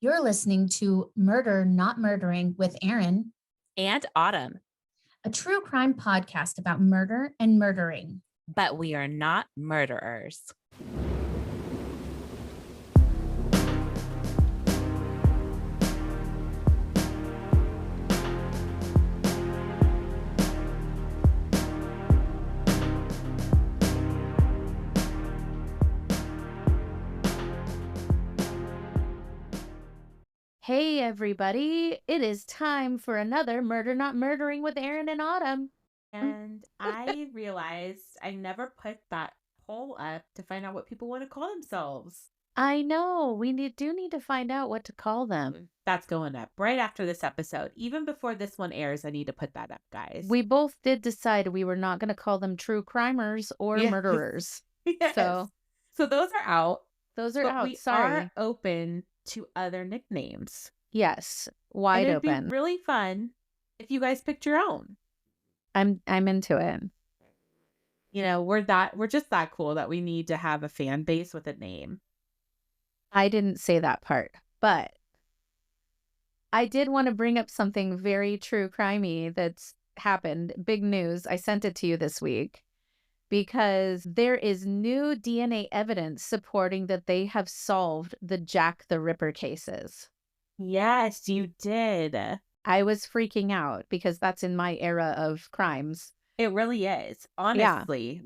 You're listening to Murder Not Murdering with Erin, And Autumn, a true crime podcast about murder and murdering. but we are not murderers. Hey everybody, it is time for another Murder Not Murdering with Erin and Autumn. And I realized I never put that poll up to find out what people want to call themselves. I know, we do need to find out what to call them. That's going up right after this episode. Even before this one airs, I need to put that up, guys. We both did decide we were not going to call them true crimers or Yes. murderers. Yes. So those are out. Those are but out. We Sorry. are open to other nicknames. Yes, wide it'd open. Be really fun if you guys picked your own. I'm into it. You know, we're just that cool that we need to have a fan base with a name. I didn't say that part, but I did want to bring up something very true crimey that's happened. Big news. I sent it to you this week because there is new DNA evidence supporting that they have solved the Jack the Ripper cases. Yes, you did. I was freaking out because that's in my era of crimes. It really is. Honestly,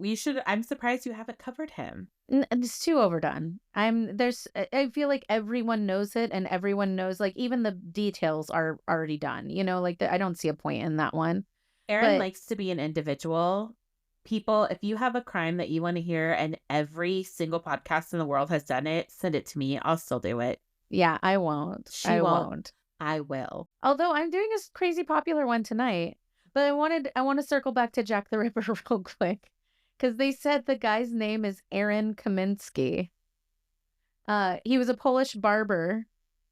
I'm surprised you haven't covered him. It's too overdone. I feel like everyone knows it, and everyone knows, like, even the details are already done. You know, like, I don't see a point in that one. Erin likes to be an individual. People, if you have a crime that you want to hear and every single podcast in the world has done it, send it to me. I'll still do it. Yeah, I won't. I won't. I will. Although I'm doing a crazy popular one tonight. But I want to circle back to Jack the Ripper real quick. Because they said the guy's name is Erin Kamiński. He was a Polish barber.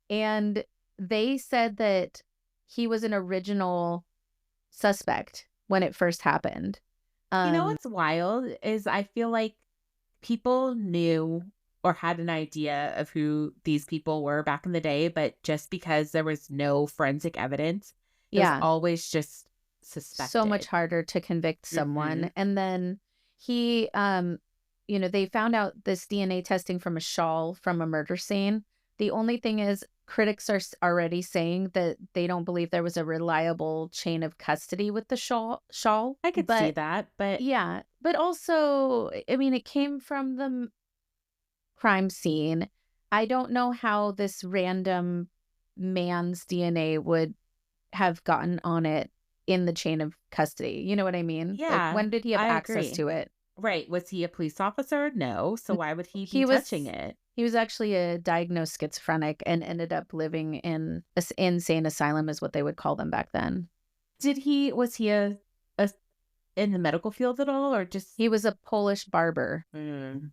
And they said that he was an original suspect when it first happened. You know what's wild is I feel like people knew or had an idea of who these people were back in the day, but just because there was no forensic evidence, it was always just suspected. So much harder to convict someone. Mm-hmm. And then he, they found out this DNA testing from a shawl from a murder scene. The only thing is, critics are already saying that they don't believe there was a reliable chain of custody with the shawl. I could see that, but yeah. But also, I mean, it came from the crime scene. I don't know how this random man's DNA would have gotten on it in the chain of custody. You know what I mean? Yeah. Like, when did he have access to it? Right. Was he a police officer? No. So why would he be touching it? He was actually a diagnosed schizophrenic and ended up living in an insane asylum, is what they would call them back then. Was he a in the medical field at all, or just? He was a Polish barber. Interesting,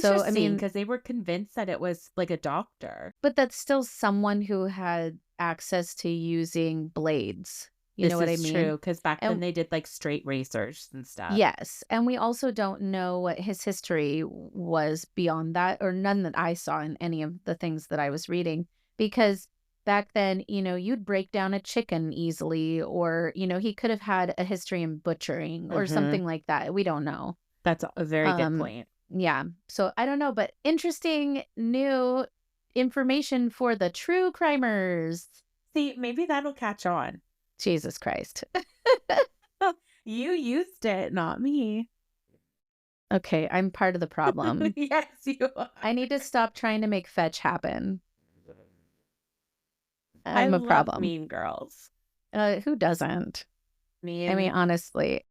so, I mean, because they were convinced that it was like a doctor. But that's still someone who had access to using blades. You know what I mean? This is true, because back then they did like straight razors and stuff. Yes. And we also don't know what his history was beyond that, or none that I saw in any of the things that I was reading. Because back then, you'd break down a chicken easily, or, he could have had a history in butchering or something like that. We don't know. That's a very good point. Yeah. So I don't know, but interesting new information for the true crimers. See, maybe that'll catch on. Jesus Christ. You used it, not me. Okay, I'm part of the problem. Yes, you are. I need to stop trying to make fetch happen. I'm a problem. Mean Girls. Who doesn't? I mean, honestly.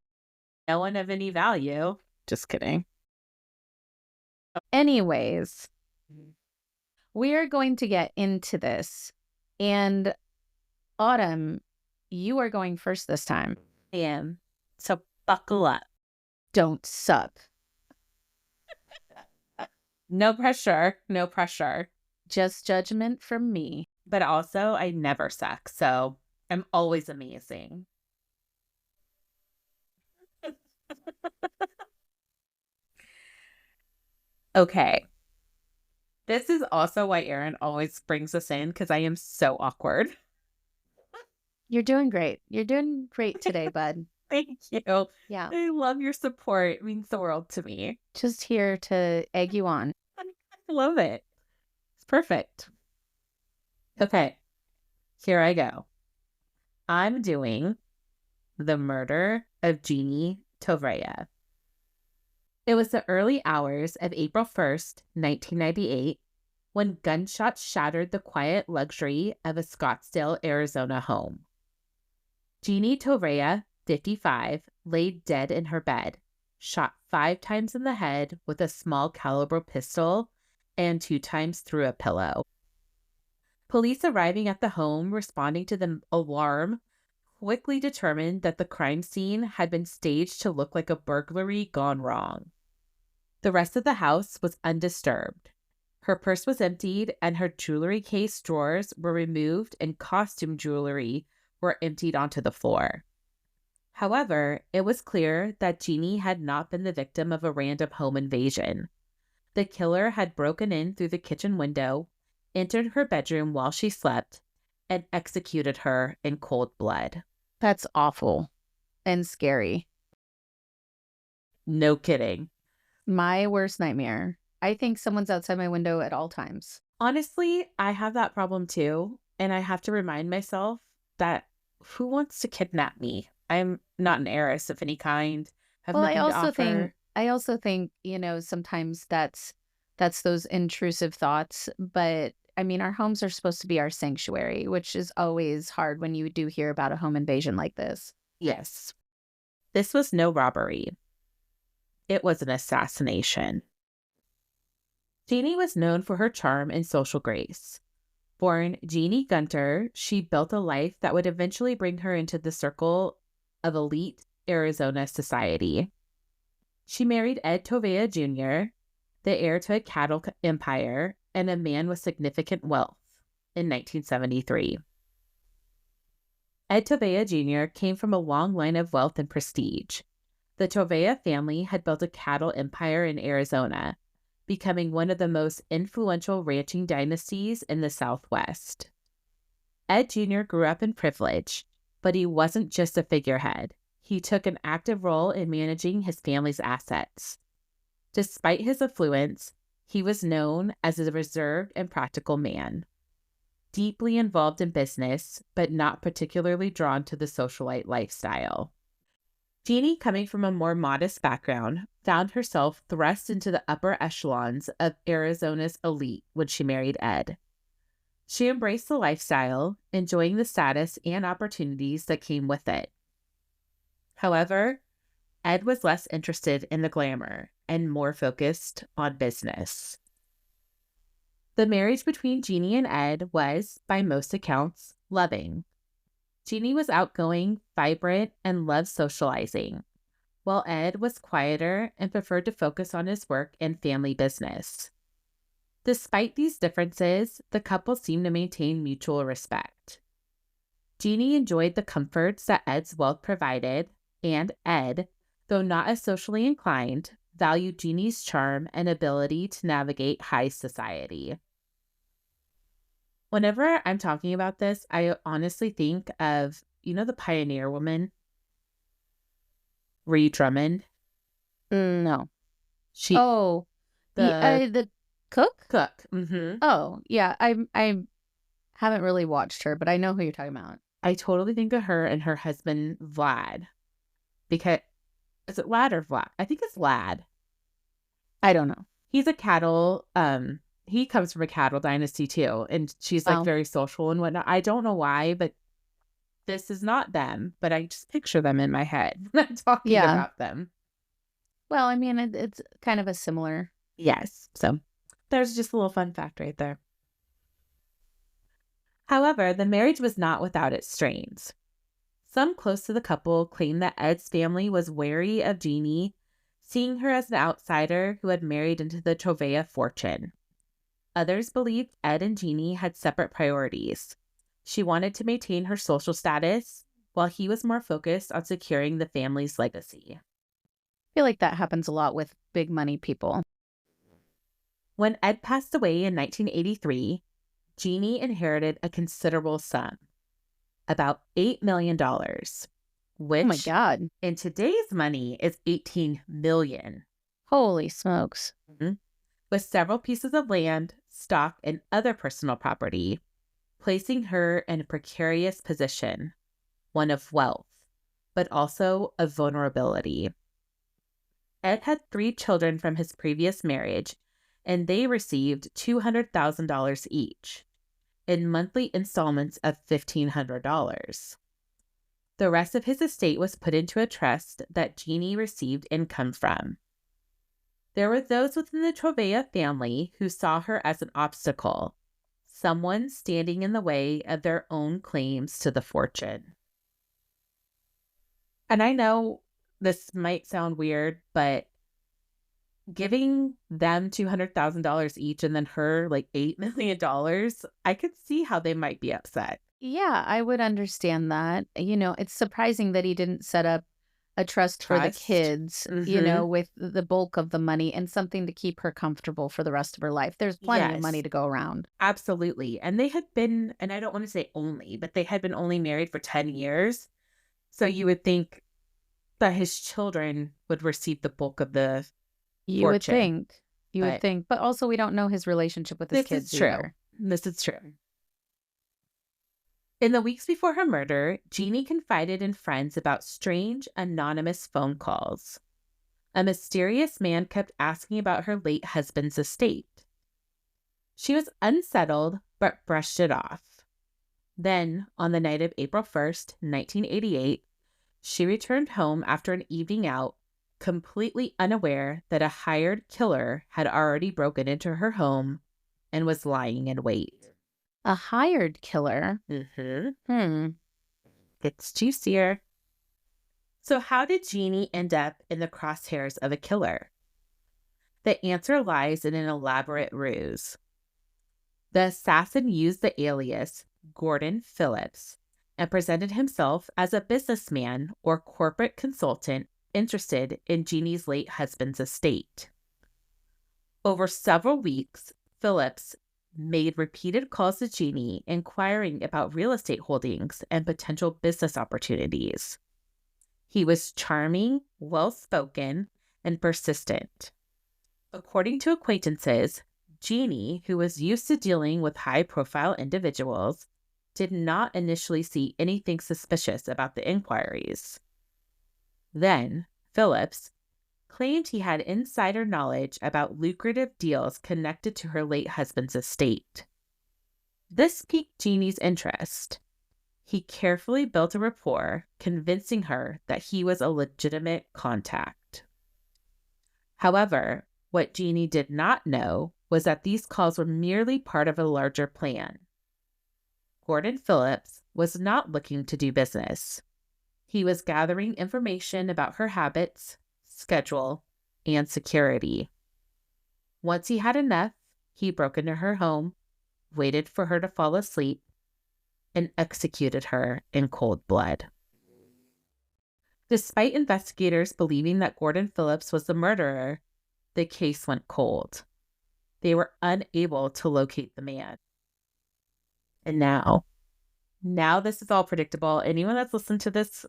No one of any value. Just kidding. Anyways, we're going to get into this. And Autumn, you are going first this time. I am. So buckle up. Don't suck. No pressure. No pressure. Just judgment from me. But also, I never suck. So I'm always amazing. Okay. This is also why Erin always brings us in, because I am so awkward. You're doing great. You're doing great today, bud. Thank you. Yeah. I love your support. It means the world to me. Just here to egg you on. I love it. It's perfect. Okay, here I go. I'm doing the murder of Jeanne Tovrea. It was the early hours of April 1st, 1998, when gunshots shattered the quiet luxury of a Scottsdale, Arizona home. Jeanne Tovrea, 55, laid dead in her bed, shot 5 times in the head with a small caliber pistol and 2 times through a pillow. Police arriving at the home, responding to the alarm, quickly determined that the crime scene had been staged to look like a burglary gone wrong. The rest of the house was undisturbed. Her purse was emptied and her jewelry case drawers were removed and costume jewelry were emptied onto the floor. However, it was clear that Jeanne had not been the victim of a random home invasion. The killer had broken in through the kitchen window, entered her bedroom while she slept, and executed her in cold blood. That's awful and scary. No kidding. My worst nightmare. I think someone's outside my window at all times. Honestly, I have that problem too, and I have to remind myself that who wants to kidnap me? I'm not an heiress of any kind. Have Well, nothing to offer. I also think, sometimes that's those intrusive thoughts, but I mean, our homes are supposed to be our sanctuary, which is always hard when you do hear about a home invasion like this. Yes. This was no robbery. It was an assassination. Jeanne was known for her charm and social grace. Born Jeanne Gunter, she built a life that would eventually bring her into the circle of elite Arizona society. She married Ed Tovrea Jr., the heir to a cattle empire and a man with significant wealth, in 1973. Ed Tovrea Jr. came from a long line of wealth and prestige. The Tovrea family had built a cattle empire in Arizona, becoming one of the most influential ranching dynasties in the Southwest. Ed Jr. grew up in privilege, but he wasn't just a figurehead. He took an active role in managing his family's assets. Despite his affluence, he was known as a reserved and practical man, deeply involved in business, but not particularly drawn to the socialite lifestyle. Jeanne, coming from a more modest background, found herself thrust into the upper echelons of Arizona's elite when she married Ed. She embraced the lifestyle, enjoying the status and opportunities that came with it. However, Ed was less interested in the glamour and more focused on business. The marriage between Jeanne and Ed was, by most accounts, loving. Jeanne was outgoing, vibrant, and loved socializing, while Ed was quieter and preferred to focus on his work and family business. Despite these differences, the couple seemed to maintain mutual respect. Jeanne enjoyed the comforts that Ed's wealth provided, and Ed, though not as socially inclined, valued Jeanne's charm and ability to navigate high society. Whenever I'm talking about this, I honestly think of, the pioneer woman, Ree Drummond. No. The the cook? cook. Mm-hmm. Oh, yeah. I haven't really watched her, but I know who you're talking about. I totally think of her and her husband, Vlad. Because, is it Lad or Vlad? I think it's Lad. I don't know. He's a cattle, he comes from a cattle dynasty too, and she's very social and whatnot. I don't know why, but this is not them, but I just picture them in my head when I'm talking about them. Well, I mean, it's kind of a similar. Yes. So there's just a little fun fact right there. However, the marriage was not without its strains. Some close to the couple claimed that Ed's family was wary of Jeanne, seeing her as an outsider who had married into the Tovrea fortune. Others believed Ed and Jeanne had separate priorities. She wanted to maintain her social status, while he was more focused on securing the family's legacy. I feel like that happens a lot with big money people. When Ed passed away in 1983, Jeanne inherited a considerable sum, about $8 million, which Oh my God. in today's money is $18 million. Holy smokes. With several pieces of land, stock, and other personal property, placing her in a precarious position, one of wealth, but also of vulnerability. Ed had 3 children from his previous marriage, and they received $200,000 each in monthly installments of $1,500. The rest of his estate was put into a trust that Jeanne received income from. There were those within the Tovrea family who saw her as an obstacle, someone standing in the way of their own claims to the fortune. And I know this might sound weird, but giving them $200,000 each and then her like $8 million, I could see how they might be upset. Yeah, I would understand that. It's surprising that he didn't set up a trust for the kids, with the bulk of the money and something to keep her comfortable for the rest of her life. There's plenty of money to go around. Absolutely. And they had been, and I don't want to say only, but they had been only married for 10 years. So you would think that his children would receive the bulk of the You fortune. would think. But also we don't know his relationship with his kids either. This is true. In the weeks before her murder, Jeanne confided in friends about strange, anonymous phone calls. A mysterious man kept asking about her late husband's estate. She was unsettled, but brushed it off. Then, on the night of April 1st, 1988, she returned home after an evening out, completely unaware that a hired killer had already broken into her home and was lying in wait. A hired killer? It's juicier. So how did Jeanne end up in the crosshairs of a killer? The answer lies in an elaborate ruse. The assassin used the alias Gordon Phillips and presented himself as a businessman or corporate consultant interested in Jeanne's late husband's estate. Over several weeks, Phillips made repeated calls to Jeanne inquiring about real estate holdings and potential business opportunities. He was charming, well-spoken, and persistent. According to acquaintances, Jeanne, who was used to dealing with high-profile individuals, did not initially see anything suspicious about the inquiries. Then, Phillips claimed he had insider knowledge about lucrative deals connected to her late husband's estate. This piqued Jeanne's interest. He carefully built a rapport, convincing her that he was a legitimate contact. However, what Jeanne did not know was that these calls were merely part of a larger plan. Gordon Phillips was not looking to do business. He was gathering information about her habits, schedule, and security. Once he had enough, he broke into her home, waited for her to fall asleep, and executed her in cold blood. Despite investigators believing that Gordon Phillips was the murderer, the case went cold. They were unable to locate the man. And now this is all predictable. Anyone that's listened to this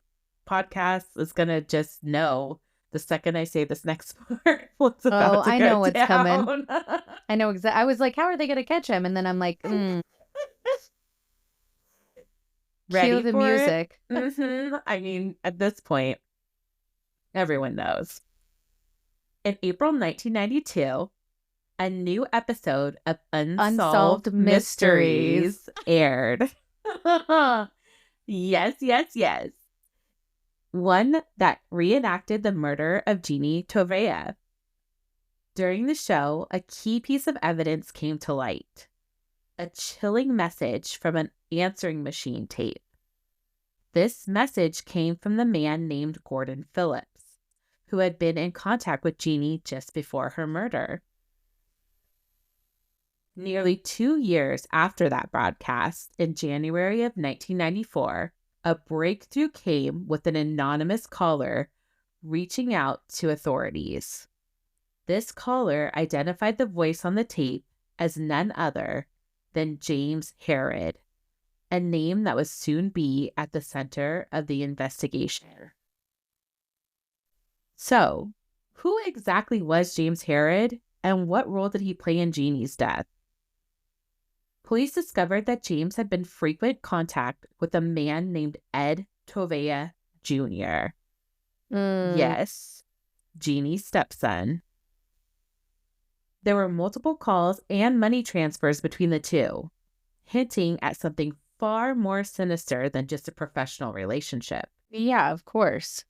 podcast is going to just know the second I say this next part what's about to I go know what's down. coming. I know exactly. I was like, how are they going to catch him? And then I'm like, Ready cue the for music. I mean, at this point, everyone knows. In April 1992, a new episode of Unsolved Mysteries aired. Yes. One that reenacted the murder of Jeanne Tovrea. During the show, a key piece of evidence came to light. A chilling message from an answering machine tape. This message came from the man named Gordon Phillips, who had been in contact with Jeanne just before her murder. Nearly 2 years after that broadcast, in January of 1994, a breakthrough came with an anonymous caller reaching out to authorities. This caller identified the voice on the tape as none other than James Herod, a name that would soon be at the center of the investigation. So, who exactly was James Herod, and what role did he play in Jeanne's death? Police discovered that James had been in frequent contact with a man named Ed Tovrea Jr. Yes, Jeanne's stepson. There were multiple calls and money transfers between the two, hinting at something far more sinister than just a professional relationship. Yeah, of course.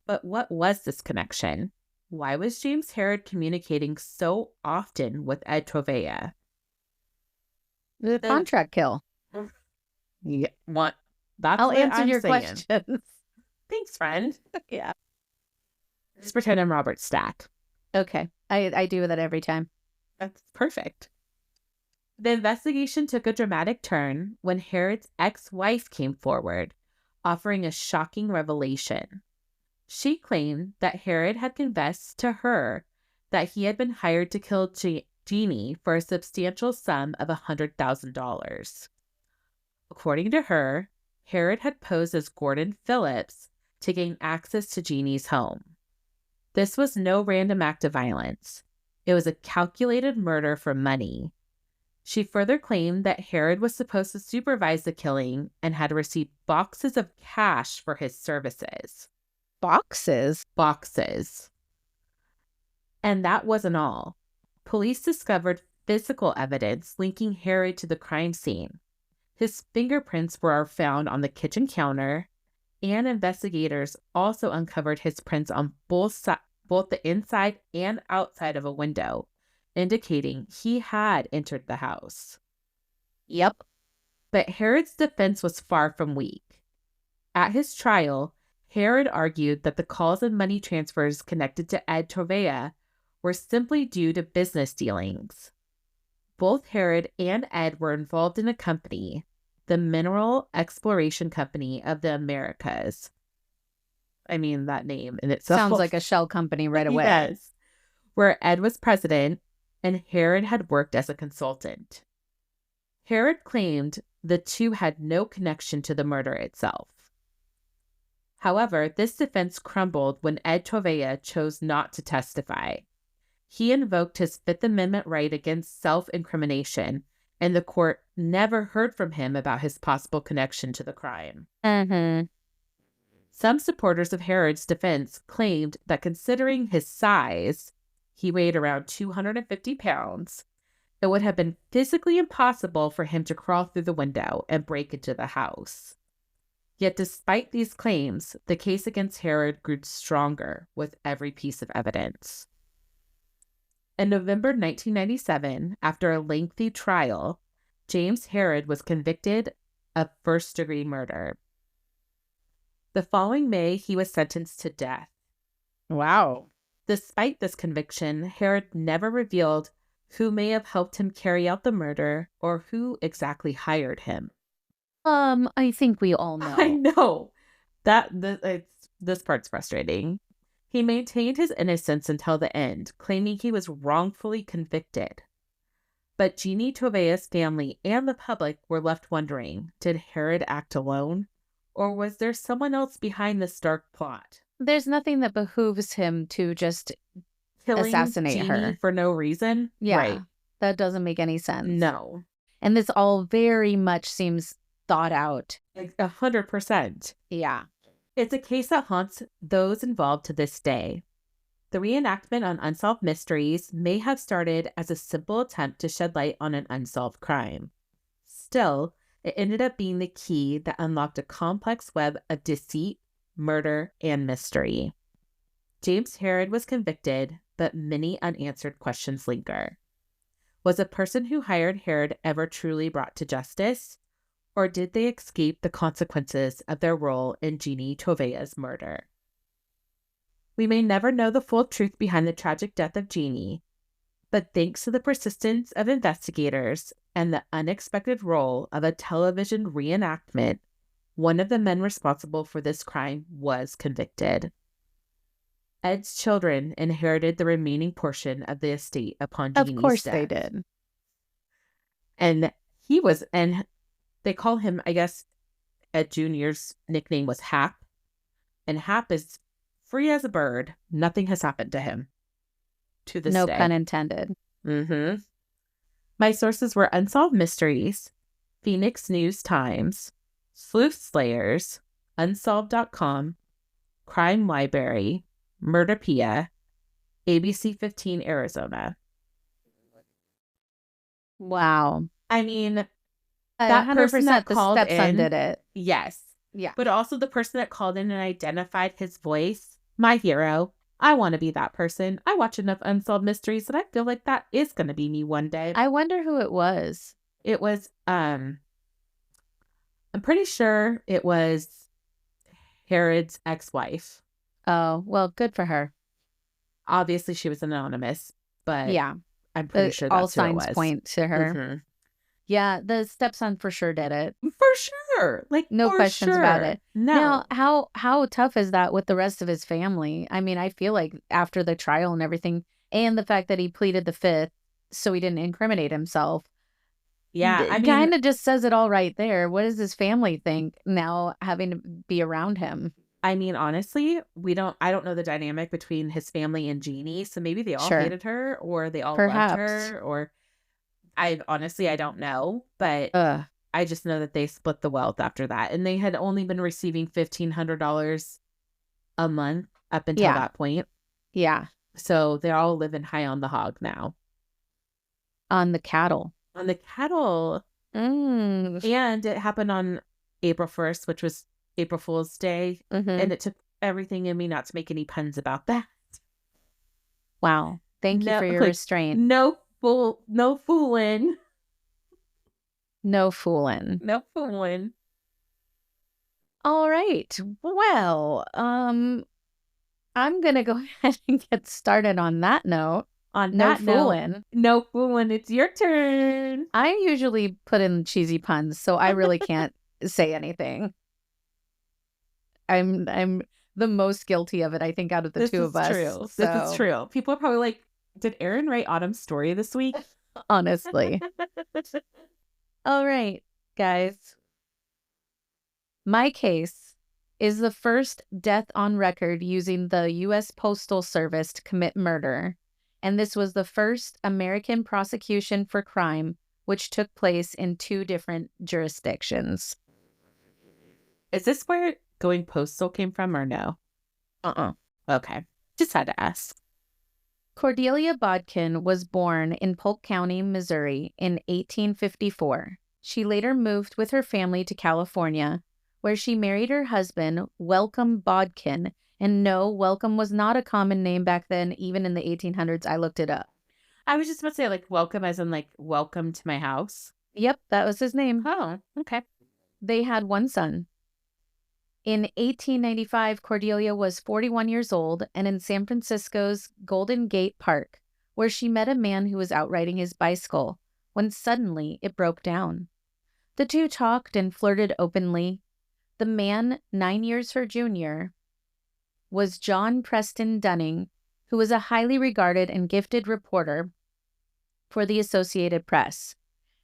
But what was this connection? Why was James Herod communicating so often with Ed Tovrea? The contract kill. Yeah, what? That's I'll what answer I'm your saying. questions. Thanks, friend. Yeah. Just pretend I'm Robert Stack. Okay. I do that every time. That's perfect. The investigation took a dramatic turn when Herod's ex-wife came forward, offering a shocking revelation. She claimed that Herod had confessed to her that he had been hired to kill Jeanne for a substantial sum of $100,000. According to her, Herod had posed as Gordon Phillips to gain access to Jeanne's home. This was no random act of violence. It was a calculated murder for money. She further claimed that Herod was supposed to supervise the killing and had received boxes of cash for his services. Boxes? Boxes. And that wasn't all. Police discovered physical evidence linking Herod to the crime scene. His fingerprints were found on the kitchen counter, and investigators also uncovered his prints on both the inside and outside of a window, indicating he had entered the house. Yep. But Herod's defense was far from weak. At his trial, Herod argued that the calls and money transfers connected to Ed Tovrea were simply due to business dealings. Both Herod and Ed were involved in a company, the Mineral Exploration Company of the Americas. I mean, that name in itself sounds like a shell company right away. Yes. Where Ed was president and Herod had worked as a consultant. Herod claimed the two had no connection to the murder itself. However, this defense crumbled when Ed Tovrea chose not to testify. He invoked his Fifth Amendment right against self-incrimination, and the court never heard from him about his possible connection to the crime. Some supporters of Herod's defense claimed that considering his size, he weighed around 250 pounds, it would have been physically impossible for him to crawl through the window and break into the house. Yet despite these claims, the case against Herod grew stronger with every piece of evidence. In November 1997, after a lengthy trial, James Herod was convicted of first-degree murder. The following May, he was sentenced to death. Wow. Despite this conviction, Herod never revealed who may have helped him carry out the murder or who exactly hired him. I think we all know. I know. This part's frustrating. He maintained his innocence until the end, claiming he was wrongfully convicted. But Jeanne Tovea's family and the public were left wondering, did Herod act alone? Or was there someone else behind this dark plot? There's nothing that behooves him to just assassinate Jeanne her for no reason? Yeah, Right. That doesn't make any sense. No. And this all very much seems thought out. 100%. Yeah. It's a case that haunts those involved to this day. The reenactment on Unsolved Mysteries may have started as a simple attempt to shed light on an unsolved crime. Still, it ended up being the key that unlocked a complex web of deceit, murder, and mystery. James Herod was convicted, but many unanswered questions linger. Was a person who hired Herod ever truly brought to justice? Or did they escape the consequences of their role in Jeanne Tovea's murder? We may never know the full truth behind the tragic death of Jeanne, but thanks to the persistence of investigators and the unexpected role of a television reenactment, one of the men responsible for this crime was convicted. Ed's children inherited the remaining portion of the estate upon Jeannie's Of course death. they did. And they call him, I guess, Ed Jr.'s nickname was Hap. And Hap is free as a bird. Nothing has happened to him to this No day. pun intended. Mm-hmm. My sources were Unsolved Mysteries, Phoenix News Times, Sleuth Slayers, Unsolved.com, Crime Library, Murderpedia, ABC 15 Arizona. Wow. I mean, that 100% person that the called stepson in, did it. yes. Yeah. But also the person that called in and identified his voice, my hero. I want to be that person. I watch enough Unsolved Mysteries that I feel like that is going to be me one day. I wonder who it was. It was, I'm pretty sure it was Herod's ex-wife. Oh, well, good for her. Obviously, she was anonymous, but Yeah. I'm pretty sure all that's who it signs was. point to her. Mm-hmm. Yeah, the stepson for sure did it. For sure. Like, No for questions about sure. it. No. Now, how tough is that with the rest of his family? I mean, I feel like after the trial and everything, and the fact that he pleaded the fifth, so he didn't incriminate himself. Yeah, I mean, kind of just says it all right there. What does his family think now having to be around him? I mean, honestly, I don't know the dynamic between his family and Jeannie, so maybe they all Sure. hated her or they all Perhaps. loved her, or I don't know, but Ugh. I just know that they split the wealth after that, and they had only been receiving $1,500 a month up until Yeah. that point. Yeah. So they're all living high on the hog now. On the cattle. On the cattle. Mm. And it happened on April 1st, which was April Fool's Day. Mhm. And it took everything in me not to make any puns about that. Wow. Thank you for your restraint. No fooling. No fooling. No fooling. All right. Well, I'm gonna go ahead and get started on that note. No fooling. It's your turn. I usually put in cheesy puns, so I really can't say anything. I'm the most guilty of it, I think, out of the two of us. True. This is true. People are probably like, did Erin write Autumn's story this week? Honestly. All right, guys. My case is the first death on record using the U.S. Postal Service to commit murder, and this was the first American prosecution for crime, which took place in 2 different jurisdictions. Is this where going postal came from or no? Okay. Just had to ask. Cordelia Botkin was born in Polk County, Missouri in 1854. She later moved with her family to California, where she married her husband, Welcome Bodkin. And no, Welcome was not a common name back then, even in the 1800s. I looked it up. I was just about to say, like, welcome as in, like, welcome to my house. Yep, that was his name. Oh, okay. They had 1 son. In 1895, Cordelia was 41 years old and in San Francisco's Golden Gate Park, where she met a man who was out riding his bicycle, when suddenly it broke down. The 2 talked and flirted openly. The man, 9 years her junior, was John Preston Dunning, who was a highly regarded and gifted reporter for the Associated Press,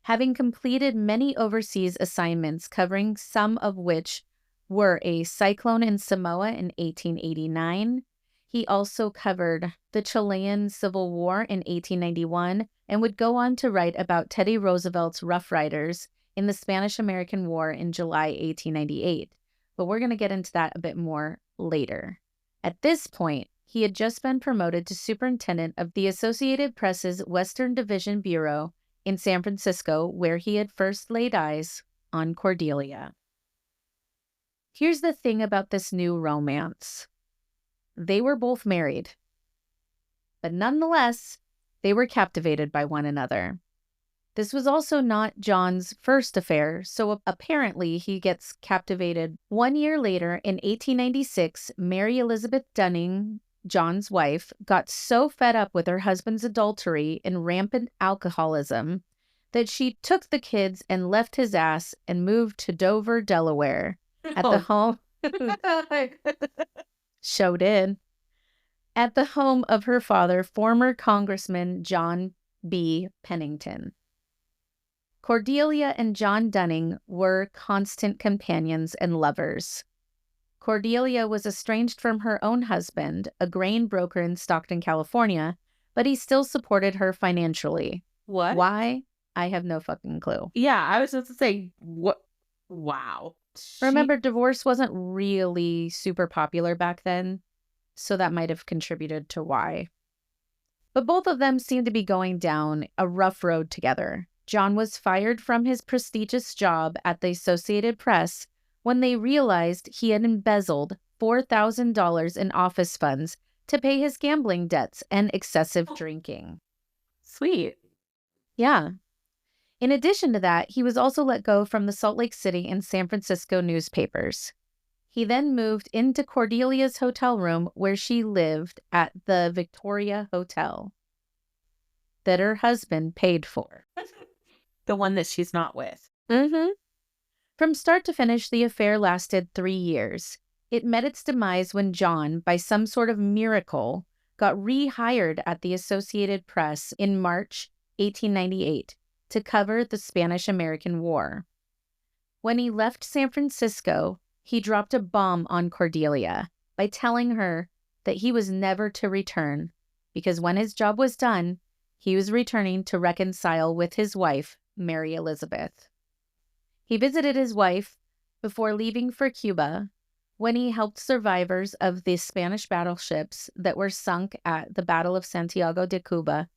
having completed many overseas assignments, covering some of which were a cyclone in Samoa in 1889. He also covered the Chilean Civil War in 1891 and would go on to write about Teddy Roosevelt's Rough Riders in the Spanish-American War in July 1898. But we're going to get into that a bit more later. At this point, he had just been promoted to superintendent of the Associated Press's Western Division Bureau in San Francisco, where he had first laid eyes on Cordelia. Here's the thing about this new romance. They were both married, but nonetheless, they were captivated by one another. This was also not John's first affair, so apparently he gets captivated 1 year later in 1896. Mary Elizabeth Dunning, John's wife, got so fed up with her husband's adultery and rampant alcoholism that she took the kids and left his ass and moved to Dover, Delaware. At the home. Show did. at the home of her father, former Congressman John B. Pennington. Cordelia and John Dunning were constant companions and lovers. Cordelia was estranged from her own husband, a grain broker in Stockton, California, but he still supported her financially. What? Why? I have no fucking clue. Yeah, I was just to say, what? Wow. Remember, divorce wasn't really super popular back then, so that might have contributed to why. But both of them seemed to be going down a rough road together. John was fired from his prestigious job at the Associated Press when they realized he had embezzled $4,000 in office funds to pay his gambling debts and excessive drinking. Sweet. Yeah. In addition to that, he was also let go from the Salt Lake City and San Francisco newspapers. He then moved into Cordelia's hotel room where she lived at the Victoria Hotel that her husband paid for. The one that she's not with. Mm-hmm. From start to finish, the affair lasted 3 years. It met its demise when John, by some sort of miracle, got rehired at the Associated Press in March 1898 to cover the Spanish-American War. When he left San Francisco, he dropped a bomb on Cordelia by telling her that he was never to return because when his job was done, he was returning to reconcile with his wife, Mary Elizabeth. He visited his wife before leaving for Cuba when he helped survivors of the Spanish battleships that were sunk at the Battle of Santiago de Cuba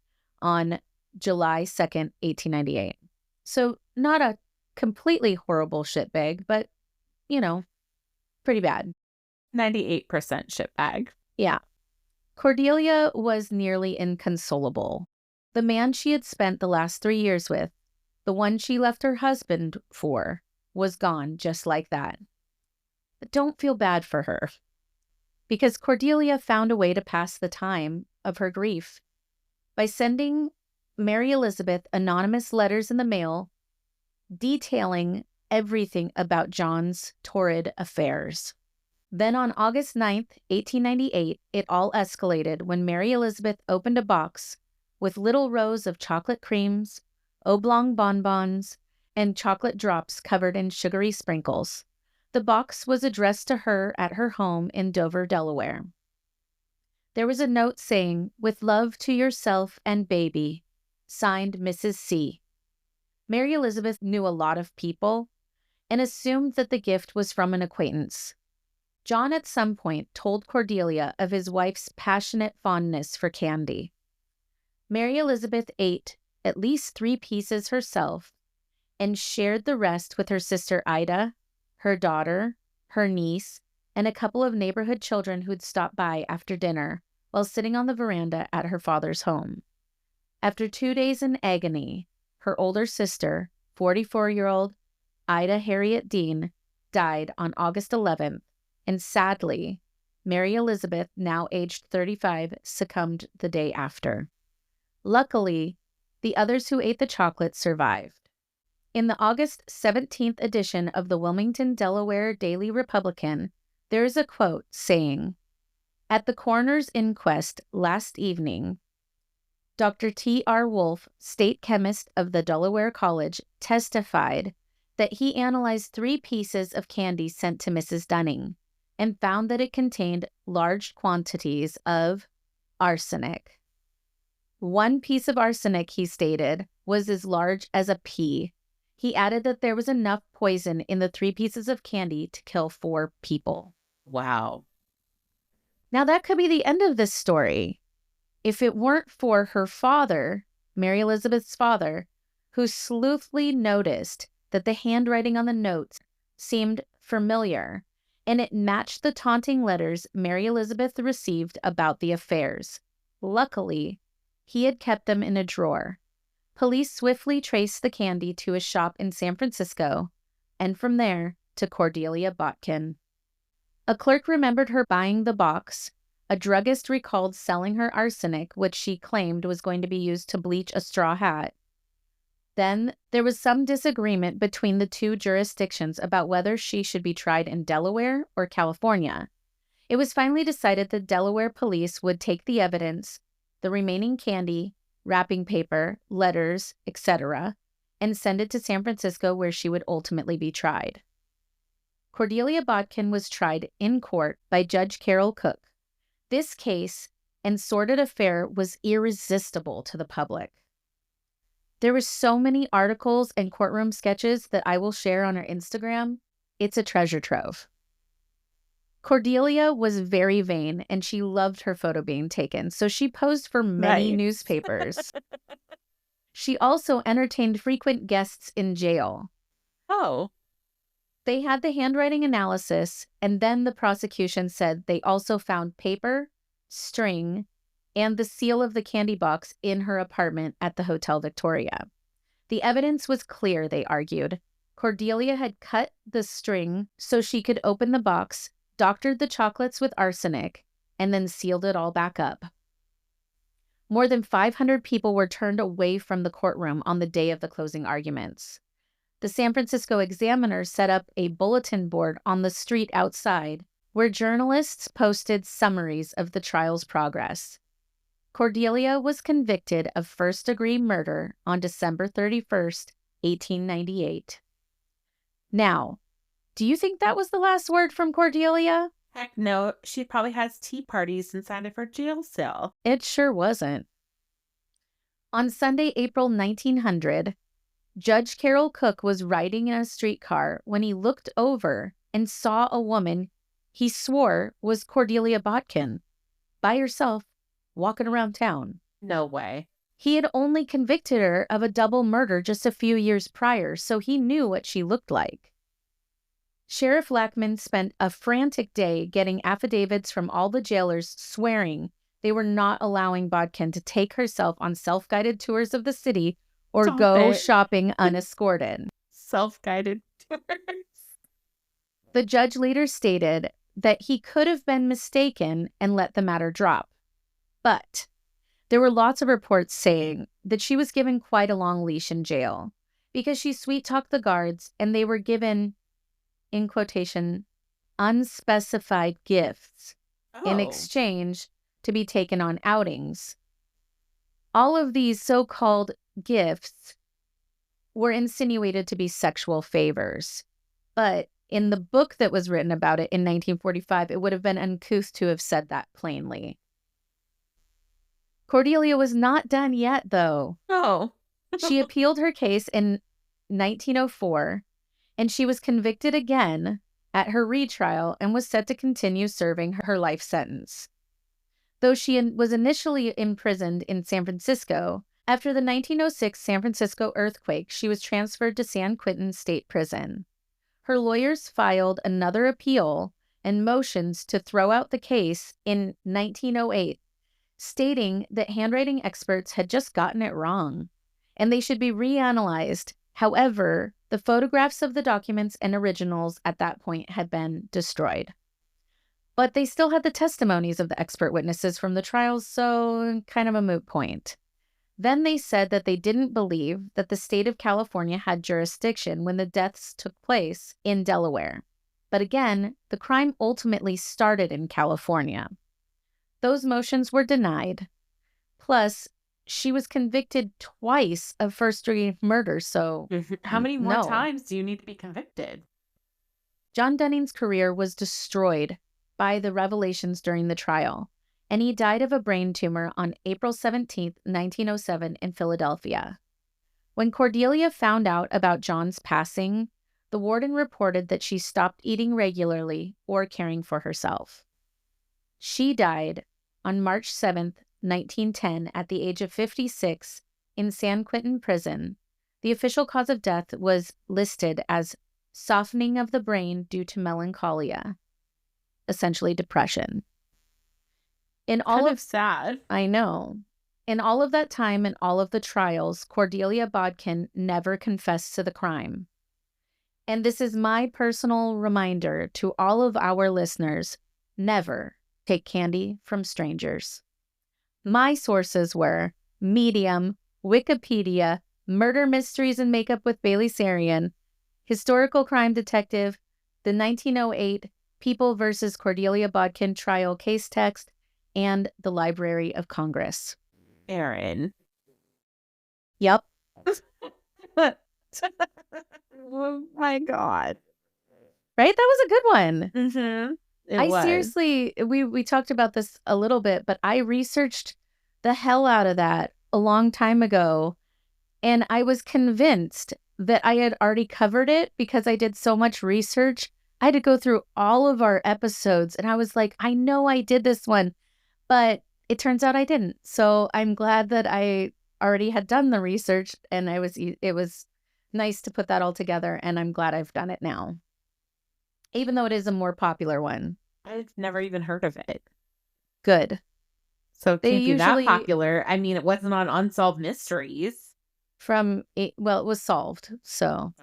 on July 2nd, 1898. So not a completely horrible shitbag, but, pretty bad. 98% shitbag. Yeah. Cordelia was nearly inconsolable. The man she had spent the last 3 years with, the one she left her husband for, was gone just like that. But don't feel bad for her, because Cordelia found a way to pass the time of her grief by sending Mary Elizabeth anonymous letters in the mail detailing everything about John's torrid affairs. Then on August 9th, 1898, it all escalated when Mary Elizabeth opened a box with little rows of chocolate creams, oblong bonbons, and chocolate drops covered in sugary sprinkles. The box was addressed to her at her home in Dover, Delaware. There was a note saying, "With love to yourself and baby," signed Mrs. C. Mary Elizabeth knew a lot of people and assumed that the gift was from an acquaintance. John at some point told Cordelia of his wife's passionate fondness for candy. Mary Elizabeth ate at least 3 pieces herself and shared the rest with her sister Ida, her daughter, her niece, and a couple of neighborhood children who'd stopped by after dinner while sitting on the veranda at her father's home. After 2 days in agony, her older sister, 44-year-old Ida Harriet Dean, died on August 11th, and sadly, Mary Elizabeth, now aged 35, succumbed the day after. Luckily, the others who ate the chocolate survived. In the August 17th edition of the Wilmington, Delaware Daily Republican, there is a quote saying, "At the coroner's inquest last evening, Dr. T.R. Wolfe, state chemist of the Delaware College, testified that he analyzed 3 pieces of candy sent to Mrs. Dunning and found that it contained large quantities of arsenic. 1 piece of arsenic, he stated, was as large as a pea. He added that there was enough poison in the 3 pieces of candy to kill 4 people." Wow. Now that could be the end of this story if it weren't for her father, Mary Elizabeth's father, who sleuthily noticed that the handwriting on the notes seemed familiar, and it matched the taunting letters Mary Elizabeth received about the affairs. Luckily, he had kept them in a drawer. Police swiftly traced the candy to a shop in San Francisco, and from there to Cordelia Botkin. A clerk remembered her buying the box. A druggist recalled selling her arsenic, which she claimed was going to be used to bleach a straw hat. Then there was some disagreement between the 2 jurisdictions about whether she should be tried in Delaware or California. It was finally decided that Delaware police would take the evidence, the remaining candy, wrapping paper, letters, etc., and send it to San Francisco, where she would ultimately be tried. Cordelia Botkin was tried in court by Judge Carol Cook. This case and sordid affair was irresistible to the public. There were so many articles and courtroom sketches that I will share on our Instagram. It's a treasure trove. Cordelia was very vain and she loved her photo being taken, so she posed for many newspapers. She also entertained frequent guests in jail. Oh. They had the handwriting analysis, and then the prosecution said they also found paper, string, and the seal of the candy box in her apartment at the Hotel Victoria. The evidence was clear, they argued. Cordelia had cut the string so she could open the box, doctored the chocolates with arsenic, and then sealed it all back up. More than 500 people were turned away from the courtroom on the day of the closing arguments. The San Francisco Examiner set up a bulletin board on the street outside where journalists posted summaries of the trial's progress. Cordelia was convicted of first-degree murder on December 31st, 1898. Now, do you think that was the last word from Cordelia? Heck no, she probably has tea parties inside of her jail cell. It sure wasn't. On Sunday, April 1900, Judge Carol Cook was riding in a streetcar when he looked over and saw a woman he swore was Cordelia Botkin, by herself, walking around town. No way. He had only convicted her of a double murder just a few years prior, so he knew what she looked like. Sheriff Lackman spent a frantic day getting affidavits from all the jailers swearing they were not allowing Botkin to take herself on self-guided tours of the city or go shopping unescorted. Self-guided tours. The judge later stated that he could have been mistaken and let the matter drop. But there were lots of reports saying that she was given quite a long leash in jail because she sweet-talked the guards and they were given, in quotation, unspecified gifts in exchange to be taken on outings. All of these so-called gifts were insinuated to be sexual favors. But in the book that was written about it in 1945, it would have been uncouth to have said that plainly. Cordelia was not done yet, though. Oh. She appealed her case in 1904, and she was convicted again at her retrial and was set to continue serving her life sentence. Though she was initially imprisoned in San Francisco, after the 1906 San Francisco earthquake, she was transferred to San Quentin State Prison. Her lawyers filed another appeal and motions to throw out the case in 1908, stating that handwriting experts had just gotten it wrong, and they should be reanalyzed. However, the photographs of the documents and originals at that point had been destroyed. But they still had the testimonies of the expert witnesses from the trials, so kind of a moot point. Then they said that they didn't believe that the state of California had jurisdiction when the deaths took place in Delaware. But again, the crime ultimately started in California. Those motions were denied. Plus, she was convicted twice of first-degree murder, so how many more times do you need to be convicted? John Dunning's career was destroyed by the revelations during the trial, and he died of a brain tumor on April 17, 1907 in Philadelphia. When Cordelia found out about John's passing, the warden reported that she stopped eating regularly or caring for herself. She died on March 7, 1910, at the age of 56 in San Quentin Prison. The official cause of death was listed as softening of the brain due to melancholia, essentially depression. Kind of sad. I know. In all of that time and all of the trials, Cordelia Botkin never confessed to the crime. And this is my personal reminder to all of our listeners, never take candy from strangers. My sources were Medium, Wikipedia, Murder Mysteries and Makeup with Bailey Sarian, Historical Crime Detective, the 1908 People versus Cordelia Botkin trial case text, and the Library of Congress. Erin. Yep. Oh my God. Right? That was a good one. Mm-hmm. Seriously, we talked about this a little bit, but I researched the hell out of that a long time ago. And I was convinced that I had already covered it because I did so much research. I had to go through all of our episodes and I was like, I know I did this one, but it turns out I didn't. So I'm glad that I already had done the research and it was nice to put that all together. And I'm glad I've done it now, even though it is a more popular one. I've never even heard of it. Good. So it can't be that popular. I mean, it wasn't on Unsolved Mysteries. It was solved. So,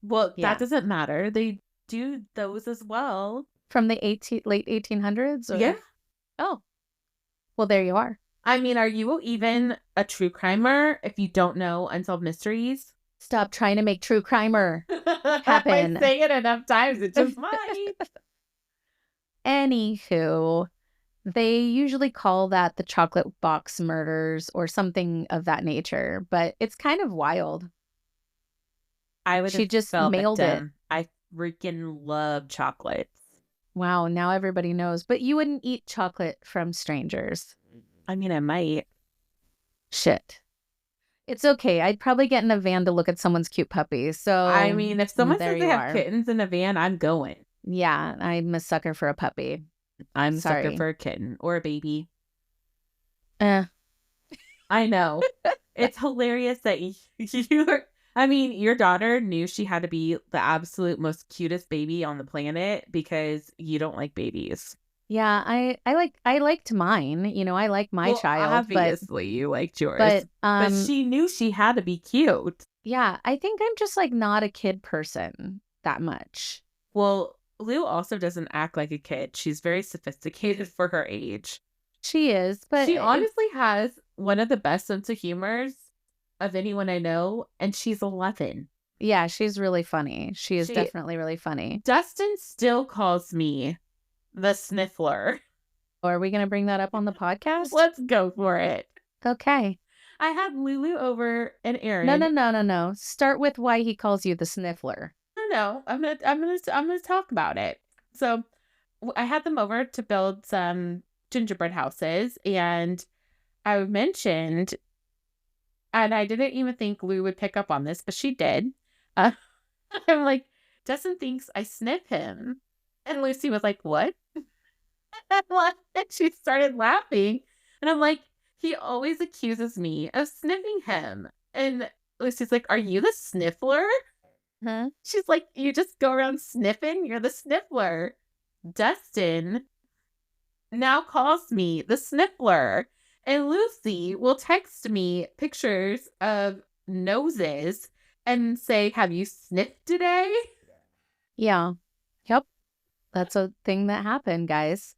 well, yeah. That doesn't matter. They do those as well. From the late 1800s? Or? Yeah. Oh. Well, there you are. I mean, are you even a true crimer if you don't know Unsolved Mysteries? Stop trying to make true crimer happen. I say it enough times, it just might. Anywho, they usually call that the chocolate box murders or something of that nature, but it's kind of wild. She just mailed it. I freaking love chocolates. Wow, now everybody knows. But you wouldn't eat chocolate from strangers. I mean, I might. Shit. It's okay. I'd probably get in a van to look at someone's cute puppy. So I mean, if someone says they have kittens in a van, I'm going. Yeah, I'm a sucker for a puppy. I'm a sucker for a kitten or a baby. I know. It's hilarious that your daughter knew she had to be the absolute most cutest baby on the planet because you don't like babies. Yeah, I liked mine. You know, I like my child. Obviously, you liked yours. But she knew she had to be cute. Yeah, I think I'm just like not a kid person that much. Well, Lou also doesn't act like a kid. She's very sophisticated for her age. She is, but she honestly has one of the best sense of humors of anyone I know, and she's 11. Yeah, she's really funny. She is definitely really funny. Dustin still calls me the Sniffler. Are we going to bring that up on the podcast? Let's go for it. Okay. I had Lulu over and Erin. No. Start with why he calls you the Sniffler. No. I'm gonna talk about it. So I had them over to build some gingerbread houses, and I mentioned, and I didn't even think Lou would pick up on this, but she did. I'm like, Dustin thinks I sniff him. And Lucy was like, what? And she started laughing. And I'm like, he always accuses me of sniffing him. And Lucy's like, are you the Sniffler? Huh? She's like, you just go around sniffing? You're the Sniffler. Dustin now calls me the Sniffler. And Lucy will text me pictures of noses and say, have you sniffed today? Yeah. Yep. That's a thing that happened, guys.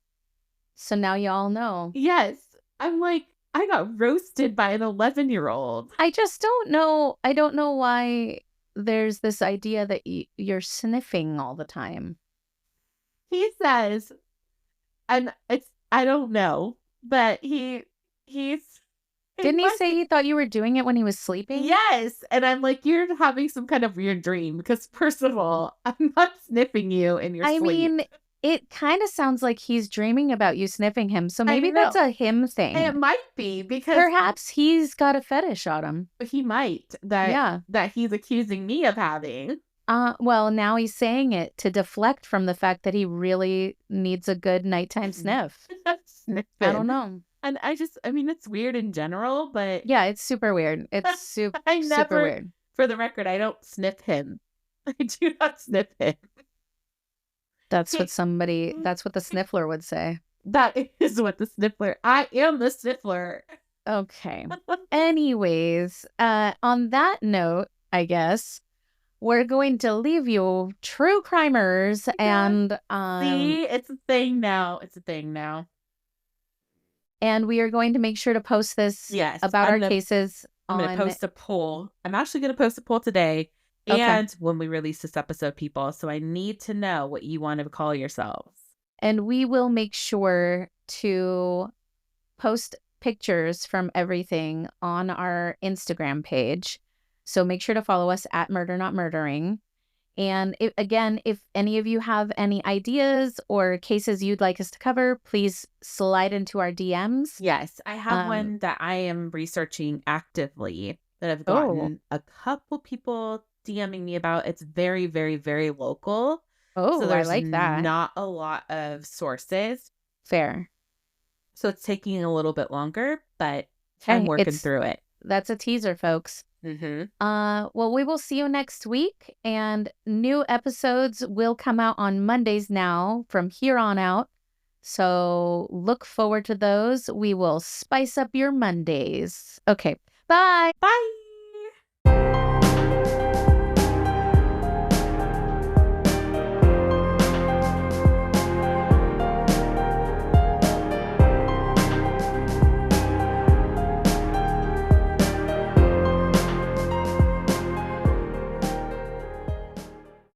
So now y'all know. Yes. I'm like, I got roasted by an 11-year-old. I just don't know. I don't know why there's this idea that you're sniffing all the time. He says, and I don't know, but he's... Didn't he say he thought you were doing it when he was sleeping? Yes. And I'm like, you're having some kind of weird dream because first of all, I'm not sniffing you in your sleep. I mean, it kind of sounds like he's dreaming about you sniffing him. So maybe that's a him thing. It might be because perhaps he's got a fetish on him. He might. That he's accusing me of having. Well, now he's saying it to deflect from the fact that he really needs a good nighttime sniff. I don't know. And I mean, it's weird in general, but... Yeah, it's super weird. It's super weird. For the record, I don't sniff him. I do not sniff him. That's what the Sniffler would say. That is what the Sniffler... I am the Sniffler. Okay. Anyways, on that note, I guess, we're going to leave you true crimers and... See, it's a thing now. And we are going to make sure to post this about our cases. I'm going to post a poll. I'm actually going to post a poll today and when we release this episode, people. So I need to know what you want to call yourselves. And we will make sure to post pictures from everything on our Instagram page. So make sure to follow us at Murder Not Murdering. And if any of you have any ideas or cases you'd like us to cover, please slide into our DMs. Yes, I have one that I am researching actively that I've Oh. gotten a couple people DMing me about. It's very, very, very local. Oh, So I there's like that. not a lot of sources. Fair. So it's taking a little bit longer, but I'm working through it. That's a teaser, folks. Well, we will see you next week, and new episodes will come out on Mondays now from here on out. So look forward to those. We will spice up your Mondays. Okay. Bye. Bye.